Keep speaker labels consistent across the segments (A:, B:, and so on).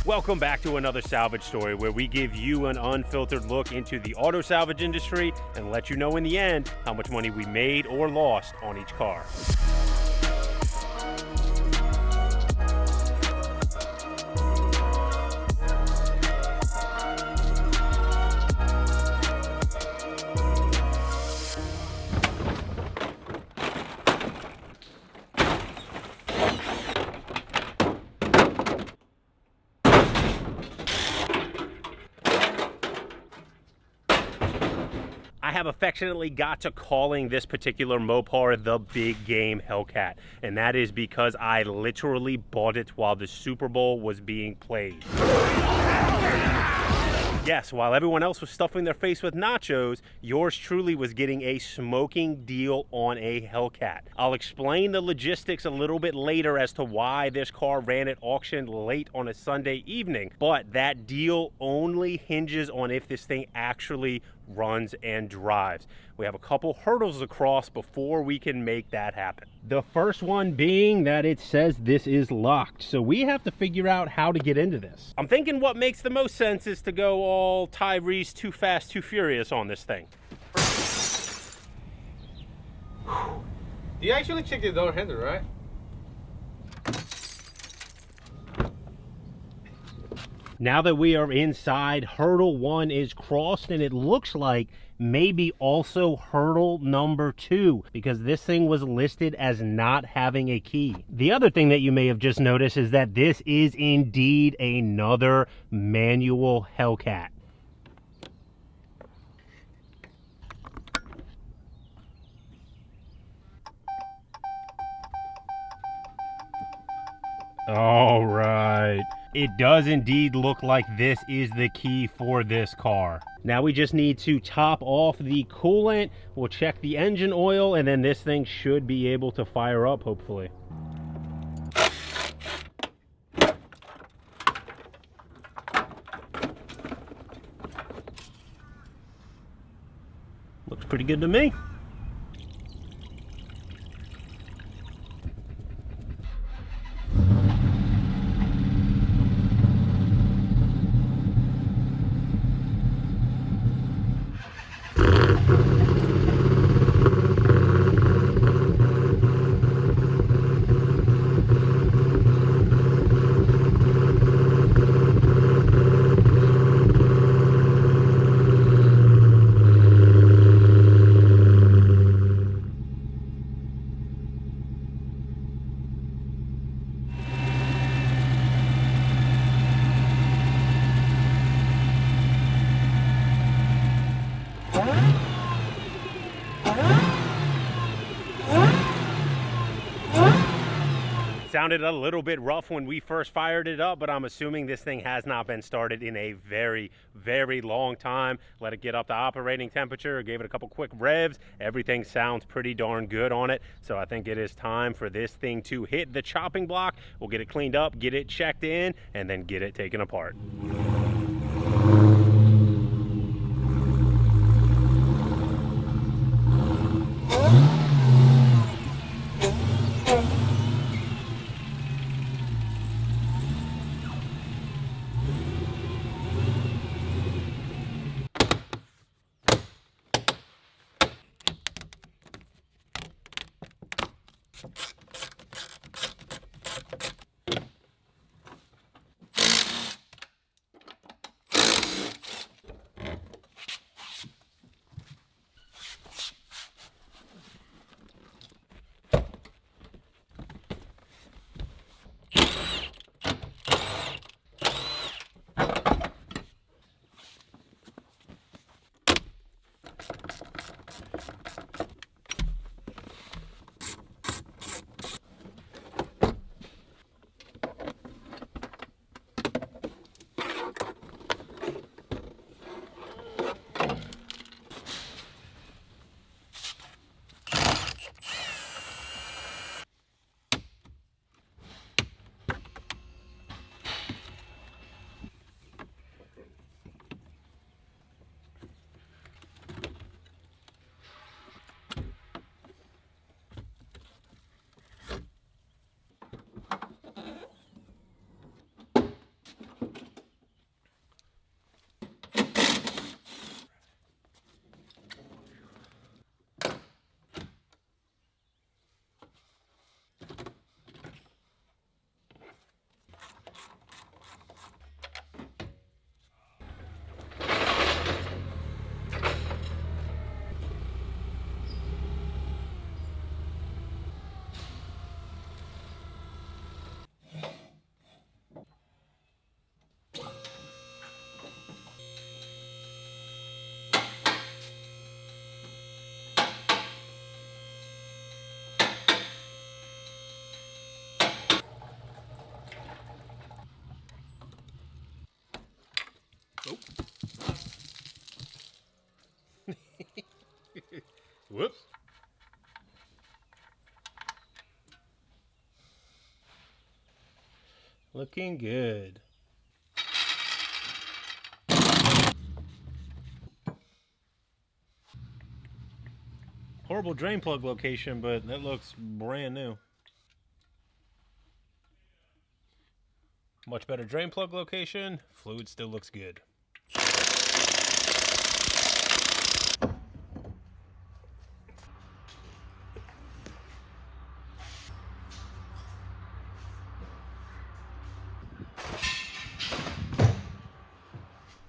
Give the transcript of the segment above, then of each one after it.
A: Welcome back to another salvage story where we give you an unfiltered look into the auto salvage industry and let you know in the end how much money we made or lost on each car. I have affectionately got to calling this particular Mopar the big game Hellcat, and that is because I literally bought it while the Super Bowl was being played. Yes, while everyone else was stuffing their face with nachos, yours truly was getting a smoking deal on a Hellcat. I'll explain the logistics a little bit later as to why this car ran at auction late on a Sunday evening, but that deal only hinges on if this thing actually runs and drives. We have a couple hurdles to cross before we can make that happen. The first one being that it says this is locked, so we have to figure out how to get into this. I'm thinking what makes the most sense is to go all Tyrese Too Fast, Too Furious on this thing.
B: You actually checked the door handle, right?
A: Now that we are inside, hurdle 1 is crossed, and it looks like maybe also hurdle number 2, because this thing was listed as not having a key. The other thing that you may have just noticed is that this is indeed another manual Hellcat. All right. It does indeed look like this is the key for this car. Now we just need to top off the coolant. We'll check the engine oil, and then this thing should be able to fire up, hopefully. Looks pretty good to me. Sounded a little bit rough when we first fired it up, but I'm assuming this thing has not been started in a very, very long time. Let it get up to operating temperature, gave it a couple quick revs. Everything sounds pretty darn good on it. So I think it is time for this thing to hit the chopping block. We'll get it cleaned up, get it checked in, and then get it taken apart. Whoops. Looking good. Horrible drain plug location, but that looks brand new. Much better drain plug location. Fluid still looks good.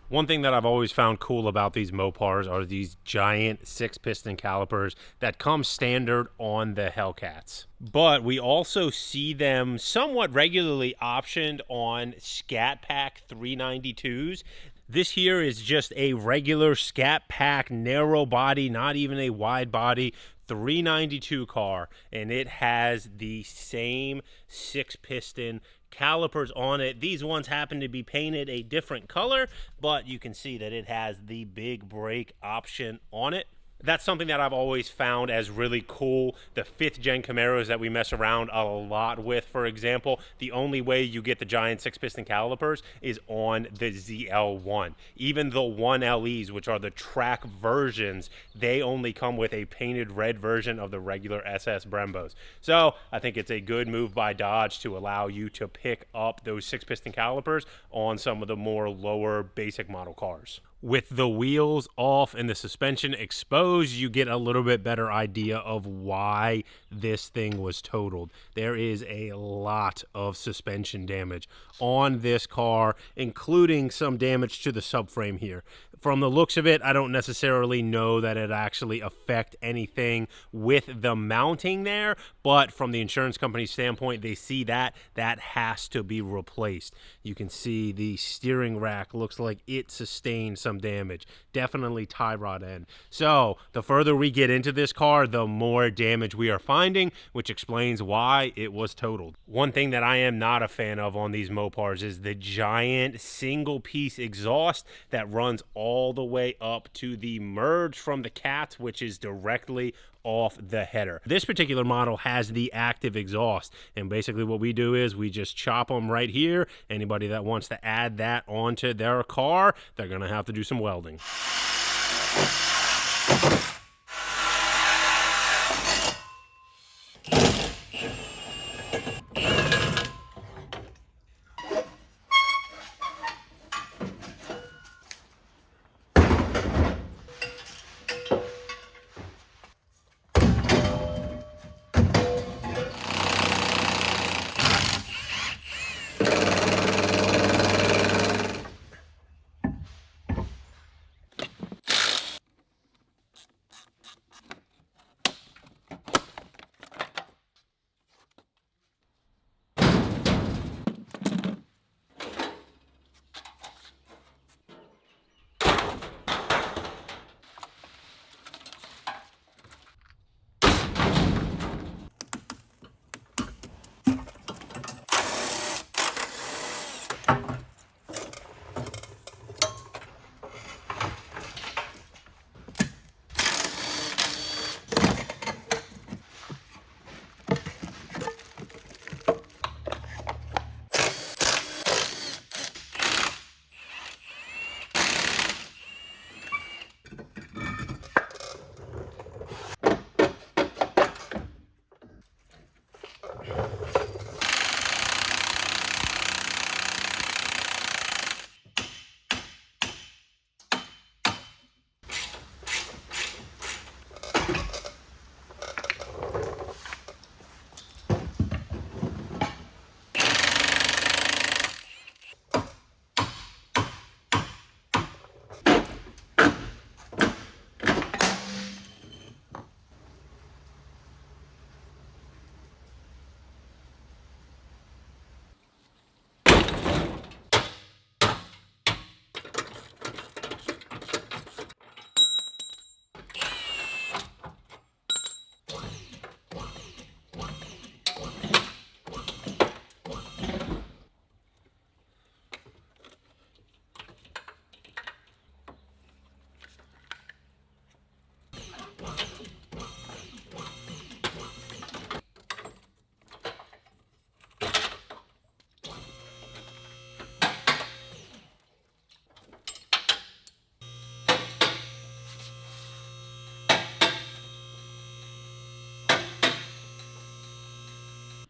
A: One thing that I've always found cool about these Mopars are these giant 6-piston calipers that come standard on the Hellcats. But we also see them somewhat regularly optioned on Scat Pack 392s. This here is just a regular Scat Pack narrow body, not even a wide body 392 car, and it has the same 6-piston calipers on it. These ones happen to be painted a different color, but you can see that it has the big brake option on it. That's something that I've always found as really cool. The 5th gen Camaros that we mess around a lot with, for example, the only way you get the giant 6-piston calipers is on the ZL1. Even the 1LEs, which are the track versions, they only come with a painted red version of the regular SS Brembos. So I think it's a good move by Dodge to allow you to pick up those 6-piston calipers on some of the more lower basic model cars. With the wheels off and the suspension exposed, you get a little bit better idea of why this thing was totaled. There is a lot of suspension damage on this car, including some damage to the subframe here. From the looks of it, I don't necessarily know that it actually affect anything with the mounting there, but from the insurance company standpoint, they see that has to be replaced. You can see the steering rack looks like it sustained some damage. Definitely tie rod end. So the further we get into this car, the more damage we are finding, which explains why it was totaled. One thing that I am not a fan of on these Mopars is the giant single piece exhaust that runs all the way up to the merge from the Cats, which is directly off the header. This particular model has the active exhaust, and basically what we do is we just chop them right here. Anybody that wants to add that onto their car, they're gonna have to do some welding.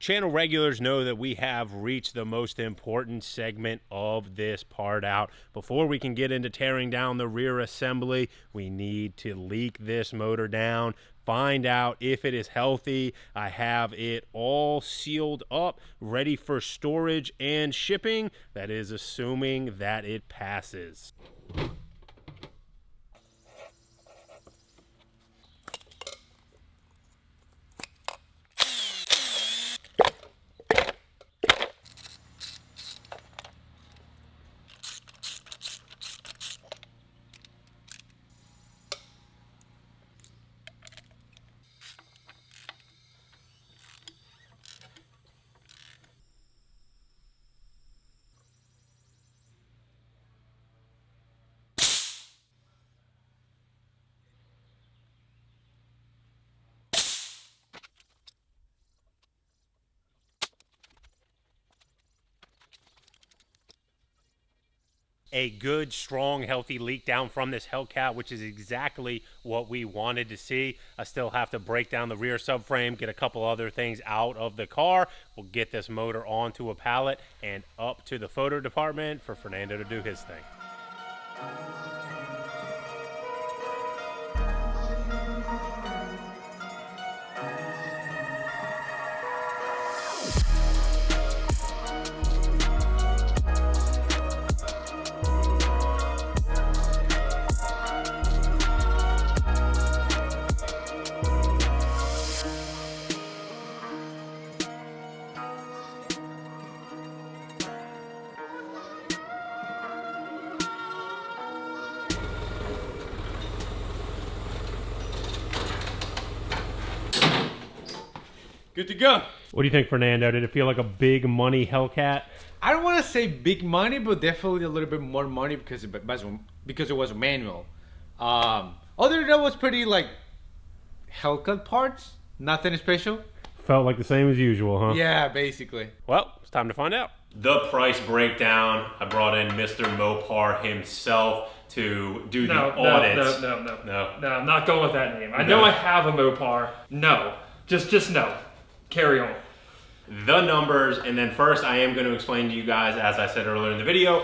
A: Channel regulars know that we have reached the most important segment of this part out. Before we can get into tearing down the rear assembly, we need to leak this motor down, find out if it is healthy. I have it all sealed up, ready for storage and shipping. That is assuming that it passes. A good, strong, healthy leak down from this Hellcat, which is exactly what we wanted to see. I still have to break down the rear subframe, get a couple other things out of the car. We'll get this motor onto a pallet and up to the photo department for Fernando to do his thing.
B: Good to go.
A: What do you think, Fernando? Did it feel like a big money Hellcat?
B: I don't want to say big money, but definitely a little bit more money because it was manual. Other than that, was pretty like Hellcat parts. Nothing special.
A: Felt like the same as usual, huh?
B: Yeah, basically.
A: Well, it's time to find out. The price breakdown. I brought in Mr. Mopar himself to do the audits.
C: No, I'm not going with that name. I know I have a Mopar. No, just no. Carry on.
A: The numbers, and then first I am going to explain to you guys, as I said earlier in the video,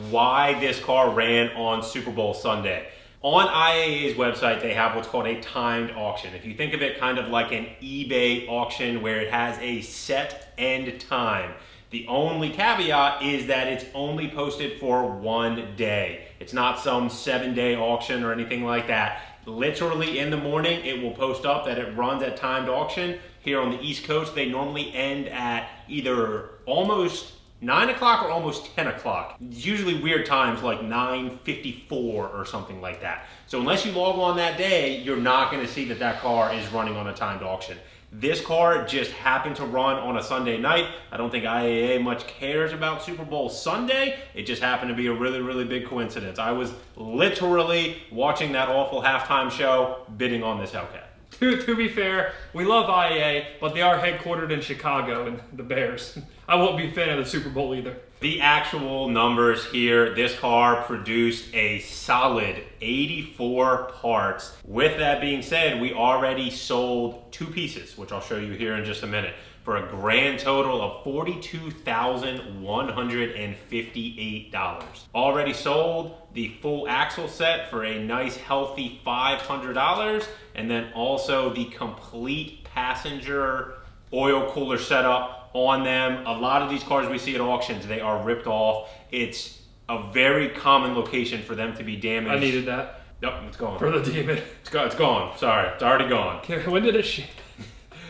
A: why this car ran on Super Bowl Sunday. On IAA's website, they have what's called a timed auction. If you think of it kind of like an eBay auction where it has a set end time. The only caveat is that it's only posted for 1 day. It's not some 7-day auction or anything like that. Literally in the morning, it will post up that it runs at timed auction. Here on the East Coast, they normally end at either almost 9 o'clock or almost 10 o'clock. It's usually weird times like 9:54 or something like that. So unless you log on that day, you're not gonna see that that car is running on a timed auction. This car just happened to run on a Sunday night. I don't think IAA much cares about Super Bowl Sunday. It just happened to be a really, really big coincidence. I was literally watching that awful halftime show, bidding on this Hellcat.
C: To be fair, we love IAA, but they are headquartered in Chicago and the Bears. I won't be a fan of the Super Bowl either.
A: The actual numbers here, this car produced a solid 84 parts. With that being said, we already sold 2 pieces, which I'll show you here in just a minute, for a grand total of $42,158. Already sold the full axle set for a nice healthy $500, and then also the complete passenger oil cooler setup on them. A lot of these cars we see at auctions, they are ripped off. It's a very common location for them to be damaged.
C: I needed that.
A: Nope, it's gone.
C: For the demon.
A: It's gone. Sorry, it's already gone.
C: When did it ship?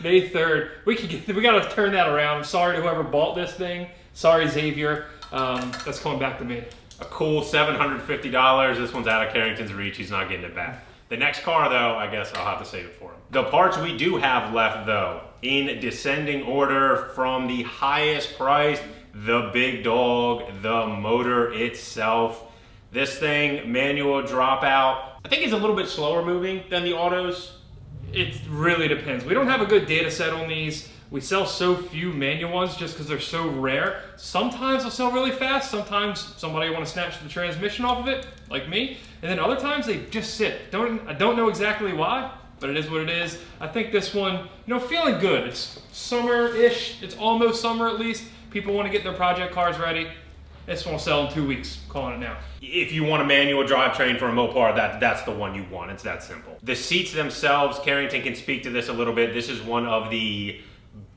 C: May 3rd. We gotta turn that around. I'm sorry to whoever bought this thing. Sorry, Xavier. That's coming back to me.
A: A cool $750. This one's out of Carrington's reach. He's not getting it back. The next car, though, I guess I'll have to save it for him. The parts we do have left, though, in descending order from the highest price, the big dog, the motor itself. This thing, manual dropout, I think it's a little bit slower moving than the autos.
C: It really depends. We don't have a good data set on these. We sell so few manual ones just because they're so rare. Sometimes they'll sell really fast. Sometimes somebody will want to snatch the transmission off of it, like me. And then other times they just sit. I don't know exactly why, but it is what it is. I think this one, feeling good. It's summer-ish. It's almost summer at least. People want to get their project cars ready. This one will sell in 2 weeks, calling it now.
A: If you want a manual drivetrain for a Mopar, that's the one you want. It's that simple. The seats themselves, Carrington can speak to this a little bit. This is one of the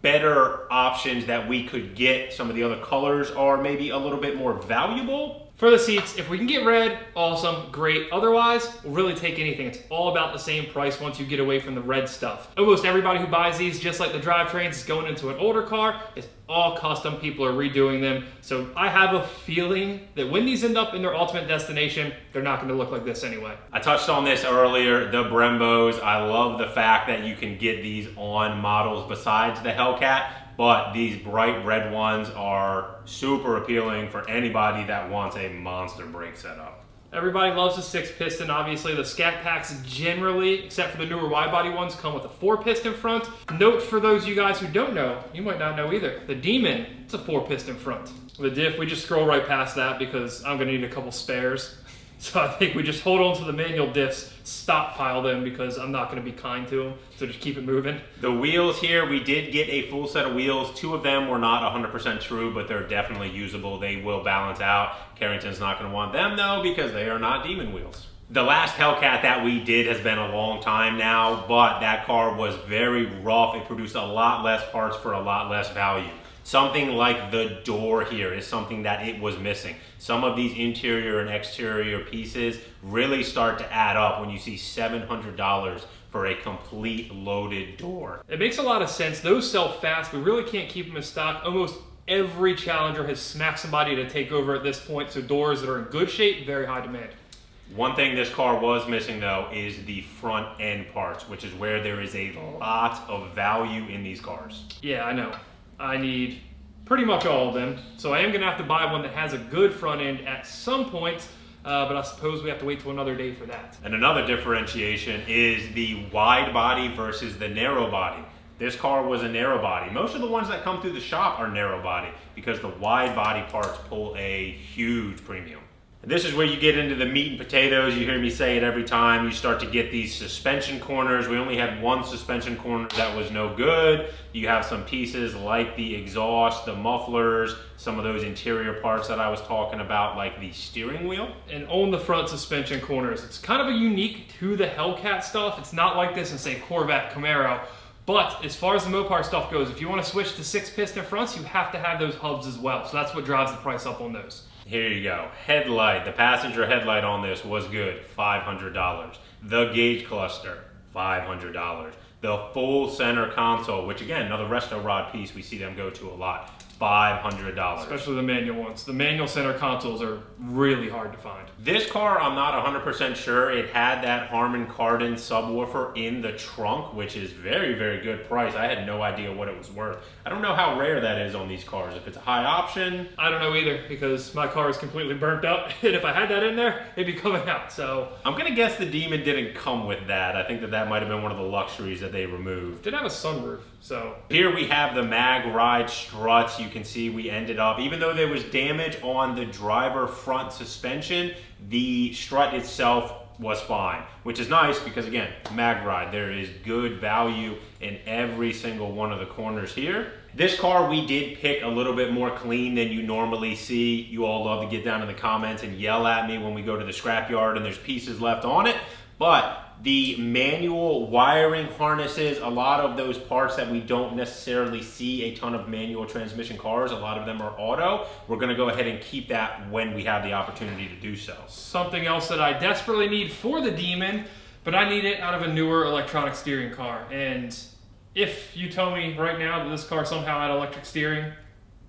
A: better options that we could get. Some of the other colors are maybe a little bit more valuable.
C: For the seats, if we can get red, awesome, great. Otherwise, we'll really take anything. It's all about the same price once you get away from the red stuff. Almost everybody who buys these, just like the drivetrains, is going into an older car. It's all custom. People are redoing them. So I have a feeling that when these end up in their ultimate destination, they're not going to look like this anyway.
A: I touched on this earlier, the Brembos. I love the fact that you can get these on models besides the Hellcat. But these bright red ones are super appealing for anybody that wants a monster brake setup.
C: Everybody loves the 6-piston. Obviously, the Scat Packs generally, except for the newer wide-body ones, come with a 4-piston front. Note for those of you guys who don't know, you might not know either, the Demon, it's a 4-piston front. The diff, we just scroll right past that because I'm gonna need a couple spares. So I think we just hold on to the manual diffs, stockpile them because I'm not going to be kind to them, so just keep it moving.
A: The wheels here, we did get a full set of wheels. 2 of them were not 100% true, but they're definitely usable. They will balance out. Carrington's not going to want them though because they are not Demon wheels. The last Hellcat that we did has been a long time now, but that car was very rough. It produced a lot less parts for a lot less value. Something like the door here is something that it was missing. Some of these interior and exterior pieces really start to add up when you see $700 for a complete loaded door.
C: It makes a lot of sense. Those sell fast. We really can't keep them in stock. Almost every Challenger has smacked somebody to take over at this point, so doors that are in good shape, very high demand.
A: One thing this car was missing though is the front end parts, which is where there is a lot of value in these cars.
C: Yeah, I know. I need pretty much all of them, so I am going to have to buy one that has a good front end at some point, but I suppose we have to wait till another day for that.
A: And another differentiation is the wide body versus the narrow body. This car was a narrow body. Most of the ones that come through the shop are narrow body because the wide body parts pull a huge premium. And this is where you get into the meat and potatoes. You hear me say it every time. You start to get these suspension corners. We only had one suspension corner that was no good. You have some pieces like the exhaust, the mufflers, some of those interior parts that I was talking about, like the steering wheel.
C: And on the front suspension corners, it's kind of a unique to the Hellcat stuff. It's not like this in, say, Corvette, Camaro. But as far as the Mopar stuff goes, if you want to switch to 6-piston fronts, you have to have those hubs as well. So that's what drives the price up on those.
A: Here you go. Headlight. The passenger headlight on this was good. $500. The gauge cluster. $500. The full center console, which again, another resto rod piece we see them go to a lot. $500.
C: Especially the manual ones. The manual center consoles are really hard to find.
A: This car, I'm not 100% sure. It had that Harman Kardon subwoofer in the trunk, which is very, very good price. I had no idea what it was worth. I don't know how rare that is on these cars. If it's a high option.
C: I don't know either because my car is completely burnt up. And if I had that in there, it'd be coming out. So
A: I'm going to guess the Demon didn't come with that. I think that might have been one of the luxuries that they removed.
C: It did have a sunroof, so.
A: Here we have the mag ride struts. You can see we ended up, even though there was damage on the driver front suspension, the strut itself was fine, which is nice because again, mag ride, there is good value in every single one of the corners here. This car we did pick a little bit more clean than you normally see. You all love to get down in the comments and yell at me when we go to the scrapyard and there's pieces left on it, but the manual wiring harnesses, a lot of those parts that we don't necessarily see a ton of manual transmission cars, a lot of them are auto. We're gonna go ahead and keep that when we have the opportunity to do so.
C: Something else that I desperately need for the Demon, but I need it out of a newer electronic steering car. And if you tell me right now that this car somehow had electric steering,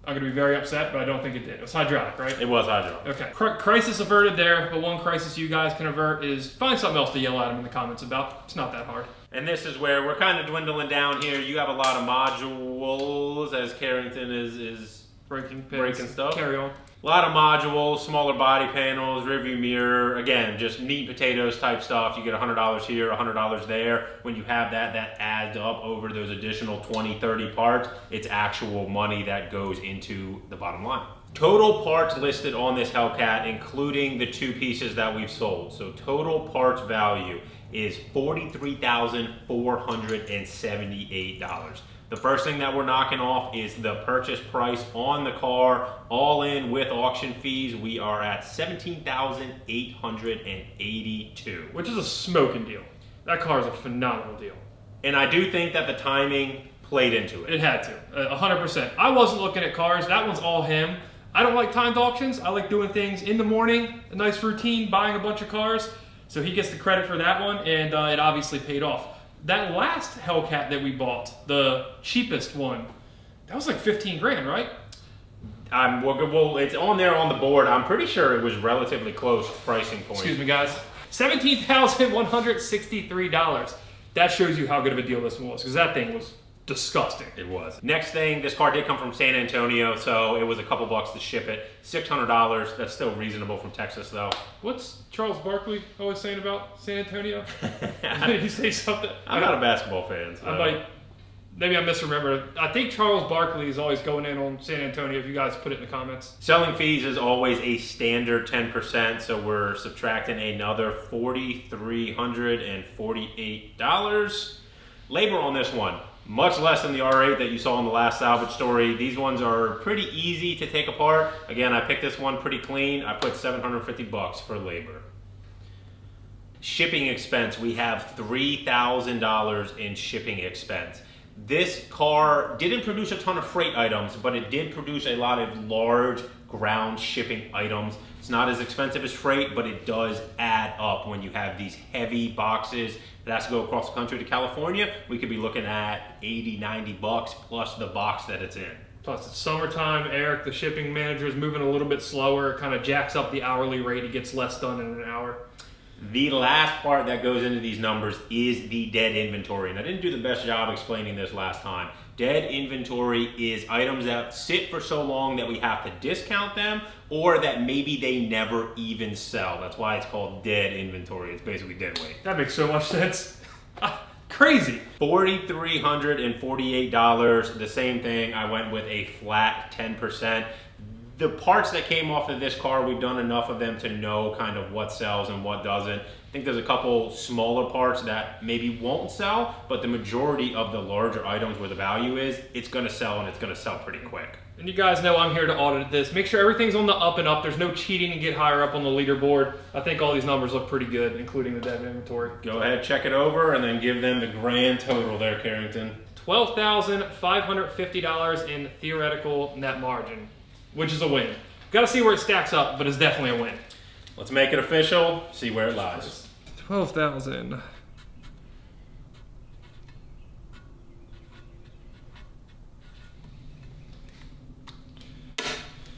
C: I'm going to be very upset, but I don't think it did. It was hydraulic, right?
A: It was hydraulic.
C: Okay. Crisis averted there, but one crisis you guys can avert is find something else to yell at them in the comments about. It's not that hard.
A: And this is where we're kind of dwindling down here. You have a lot of modules as Carrington is breaking stuff.
C: Carry on.
A: A lot of modules, smaller body panels, rearview mirror. Again, just meat and potatoes type stuff. You get $100 here, $100 there. When you have that, that adds up over those additional 20, 30 parts. It's actual money that goes into the bottom line. Total parts listed on this Hellcat, including the 2 pieces that we've sold. So total parts value, is $43,478. The first thing that we're knocking off is the purchase price on the car. All in with auction fees, we are at $17,882.
C: Which is a smoking deal. That car is a phenomenal deal.
A: And I do think that the timing played into it.
C: It had to, 100%. I wasn't looking at cars. That one's all him. I don't like timed auctions. I like doing things in the morning, a nice routine, buying a bunch of cars. So he gets the credit for that one, and it obviously paid off. That last Hellcat that we bought, the cheapest one, that was like 15 grand, right?
A: Well, it's on there on the board. I'm pretty sure it was relatively close pricing point.
C: Excuse me, guys. $17,163. That shows you how good of a deal this was, because that thing was disgusting.
A: It was. Next thing, this car did come from San Antonio, so it was a couple bucks to ship it. $600. That's still reasonable from Texas, though.
C: What's Charles Barkley always saying about San Antonio? Did he say something?
A: I'm not a basketball fan. So.
C: Maybe I misremembered. I think Charles Barkley is always going in on San Antonio. If you guys put it in the comments.
A: Selling fees is always a standard 10%, so we're subtracting another $4,348. Labor on this one, much less than the R8 that you saw in the last salvage story. These ones are pretty easy to take apart. Again, I picked this one pretty clean. I put $750 for labor. Shipping expense, we have $3,000 in shipping expense. This car didn't produce a ton of freight items, but it did produce a lot of large ground shipping items. It's not as expensive as freight, but it does add up when you have these heavy boxes that has to go across the country to California. We could be looking at $80, $90 plus the box that it's in.
C: Plus it's summertime. Eric, the shipping manager, is moving a little bit slower. It kind of jacks up the hourly rate. It gets less done in an hour.
A: The last part that goes into these numbers is the dead inventory. And I didn't do the best job explaining this last time. Dead inventory is items that sit for so long that we have to discount them, or that maybe they never even sell. That's why it's called dead inventory. It's basically dead weight.
C: That makes so much sense. Crazy.
A: $4,348. The same thing. I went with a flat 10%. The parts that came off of this car, we've done enough of them to know kind of what sells and what doesn't. I think there's a couple smaller parts that maybe won't sell, but the majority of the larger items where the value is, it's gonna sell, and it's gonna sell pretty quick.
C: And you guys know I'm here to audit this. Make sure everything's on the up and up. There's no cheating to get higher up on the leaderboard. I think all these numbers look pretty good, including the dead inventory.
A: Go ahead, check it over, and then give them the grand total there, Carrington.
C: $12,550 in theoretical net margin, which is a win. Got to see where it stacks up, but it's definitely a win.
A: Let's make it official, see where it lies.
C: 12,000.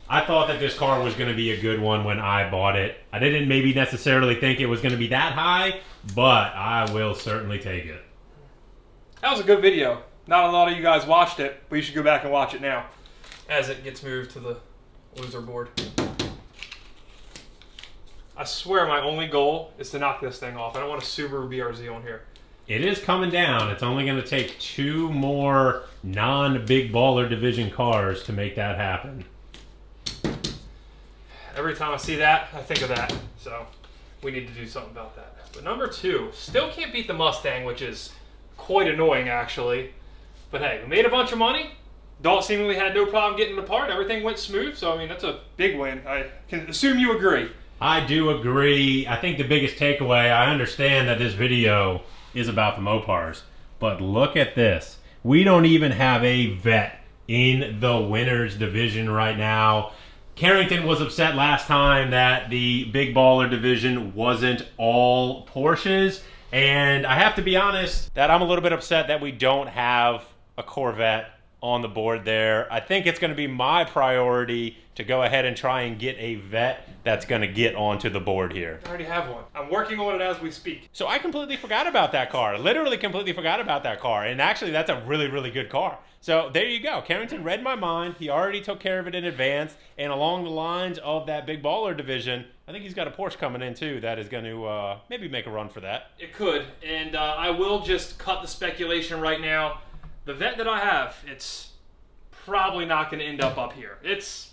A: I thought that this car was going to be a good one when I bought it. I didn't maybe necessarily think it was going to be that high, but I will certainly take it.
C: That was a good video. Not a lot of you guys watched it, but you should go back and watch it now as it gets moved to the loser board. I swear my only goal is to knock this thing off. I don't want a Subaru BRZ on here.
A: It is coming down. It's only going to take 2 more non-big baller division cars to make that happen.
C: Every time I see that, I think of that. So we need to do something about that. But number 2, still can't beat the Mustang, which is quite annoying actually. But hey, we made a bunch of money. Dalt seemingly had no problem getting it apart. Everything went smooth, so I mean, that's a big win. I can assume you agree.
A: I do agree. I think the biggest takeaway, I understand that this video is about the Mopars, but look at this. We don't even have a vet in the winners division right now. Carrington was upset last time that the big baller division wasn't all Porsches, and I have to be honest that I'm a little bit upset that we don't have a Corvette on the board there. I think it's going to be my priority to go ahead and try and get a vet that's going to get onto the board here.
C: I already have one. I'm working on it as we speak.
A: So I completely forgot about that car. Literally completely forgot about that car. And actually, that's a really, really good car. So there you go. Carrington read my mind. He already took care of it in advance. And along the lines of that big baller division, I think he's got a Porsche coming in too that is going to maybe make a run for that.
C: It could. And I will just cut the speculation right now. The vet that I have, it's probably not going to end up here. It's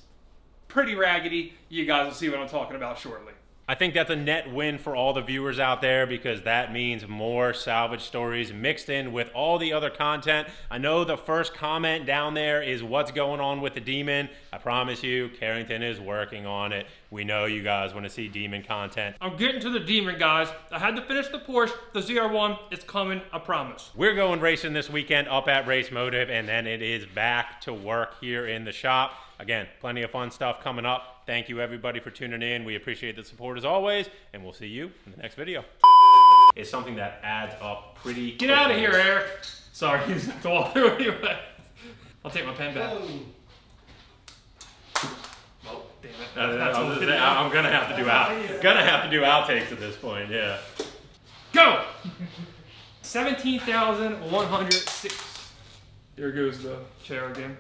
C: pretty raggedy. You guys will see what I'm talking about shortly.
A: I think that's a net win for all the viewers out there because that means more salvage stories mixed in with all the other content. I know the first comment down there is what's going on with the Demon. I promise you, Carrington is working on it. We know you guys want to see Demon content.
C: I'm getting to the Demon, guys. I had to finish the Porsche. The ZR1 is coming, I promise.
A: We're going racing this weekend up at Race Motive, and then it is back to work here in the shop. Again, plenty of fun stuff coming up. Thank you everybody for tuning in. We appreciate the support as always, and we'll see you in the next video. It's something that adds up pretty quickly.
C: Get out of here, Eric. Sorry, you just have to walk through anyway. I'll take my pen back. Oh, damn it.
A: I'm gonna have to do outtakes at this point, yeah.
C: Go! 17,106. There goes the chair again.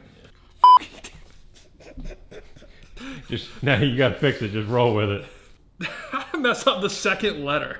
A: Just now you gotta fix it, just roll with it.
C: I messed up the second letter.